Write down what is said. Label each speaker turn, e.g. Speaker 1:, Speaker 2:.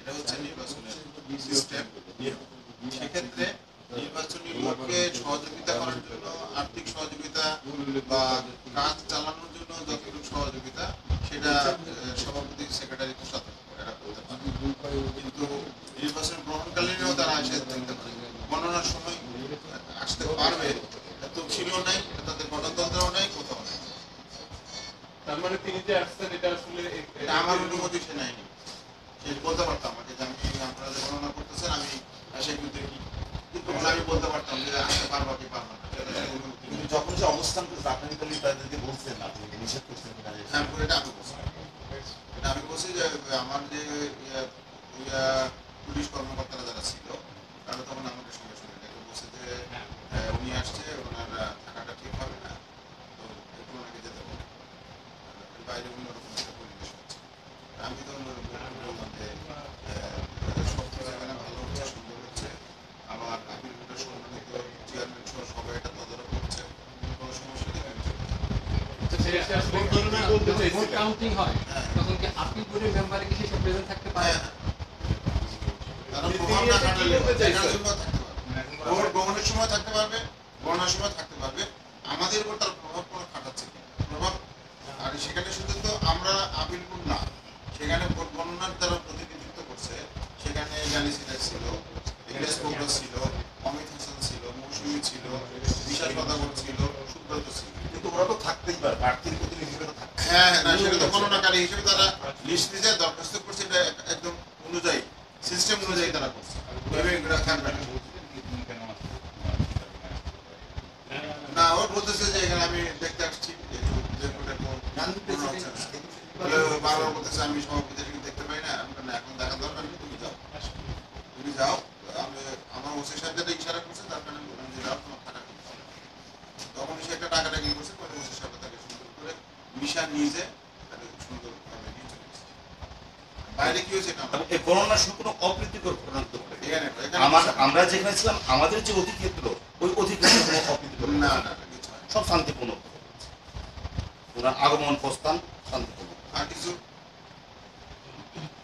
Speaker 1: এটা হচ্ছে নির্বাচনের সিস্টেম। সেক্ষেত্রে নির্বাচনী লোককে সহযোগিতা করার জন্য, আর্থিক সহযোগিতা বা কাজ চালানোর জন্য যতটুকু সহযোগিতা সেটা সভাপতি সেক্রেটারি এরা করতে পারে, কিন্তু নির্বাচন গ্রহণকালীনও তারা এসে দেখতে পারে। গণনার সময় আসতে পারবে এত ছিলও নাই, তাদের গণতন্ত্রও নাই, কোথাও নাই।
Speaker 2: তার মানে তিনি যে আসছেন এটা আসলে
Speaker 1: আমার অনুমতি সে নেয়নি। সে বলতে পারতাম আমাকে যে আমি আপনারা যে গণনা করতেছেন আমি সেগুলো দেখি, কিন্তু আমি বলতে পারতাম যে আসতে পারবো কি পারবো না।
Speaker 3: কিন্তু যখন সে অবস্থান করছে আপনি তাদেরকে বলছেন, আপনি নিষেধ করছেন কিনা?
Speaker 1: এটা আমি বলছি, এটা আমি বলছি যে আমার যে পুলিশ কর্মকর্তারা যারা ছিল তারা তখন আমাকে সঙ্গে সঙ্গে ডেকে বলছে যে উনি আসছে, ওনার থাকাটা ঠিক হবে না, তো একটু ওনাকে যেতে হবে, বাইরে অন্যরকম একটা পরিবেশ হচ্ছে। আমি তো বললাম যে সব কিছু এখানে ভালো হচ্ছে, সুন্দর হচ্ছে, আমার আপিল কোর্টের সম্মানিত চেয়ারম্যান সহ সবাই এটা তদারক করছে, কোনো সমস্যা নেই।
Speaker 4: কাউন্টিং হয় তখন কি আপিল বোর্ডের মেম্বার কি সেসব প্রেজেন্ট থাকতে পারে?
Speaker 1: তারা প্রভাব না খাটালে ভোট গ্রহণের সময় থাকতে পারবে, গণনার সময় থাকতে পারবে, আমাদের উপর তার প্রভাব কোনো খাটাচ্ছে না প্রভাব। আর সেখানে শুধু তো আমরা আপিল কোর্ট না, সেখানে ভোট গণনার দ্বারা প্রতিনিধিত্ব করছে, সেখানে জানি সিরাজ ছিল, ইংরেজ কংগ্রেস ছিল, অমিত হাসান ছিল, মৌসুমী ছিল, বিশাল সদাগর ছিল, সুব্রত ছিল।
Speaker 3: কিন্তু ওরা তো থাকতেই পারে, প্রার্থীর প্রতিনিধি হিসেবে তো থাকতে।
Speaker 1: হ্যাঁ হ্যাঁ, না সেটা তো গণনাকারী হিসেবে তারা লিস্ট দিতে দরখাস্ত করছে, এটা একদম অনুযায়ী সিস্টেম অনুযায়ী তারা করছে। না, ও বলতেছে যে এখানে আমি দেখতে আসছি, বারবার বলতেছে আমি সভাপতিকে দেখতে পাই না। এখন দেখা দরকার নেই, তুমি যাও, তুমি যাও। আমি আমার ওসি সাহেব যেটা ইশারা করছে তার কারণে বললাম যে যাও, তোমার টাকা কিনতে হবে। তখন সে একটা টাকাটাকি করছে, পরে ওসি সাহেব তাকে সুন্দর করে মিশা নিজে তাকে সুন্দরভাবে নিয়ে চলে গেছে। বাইরে কি হয়েছে
Speaker 3: এই গণনার সময় কোনো অপ্রীতিকর ঘটনা হতে পারে। আমরা যেখানে ছিলাম আমাদের যে অধিক্ষেত্র, ওই অধিক্ষেত্রে কোনো অপ্রীতিকর
Speaker 1: না,
Speaker 3: সব শান্তিপূর্ণ, ওনার আগমন প্রস্থান শান্তিপূর্ণ।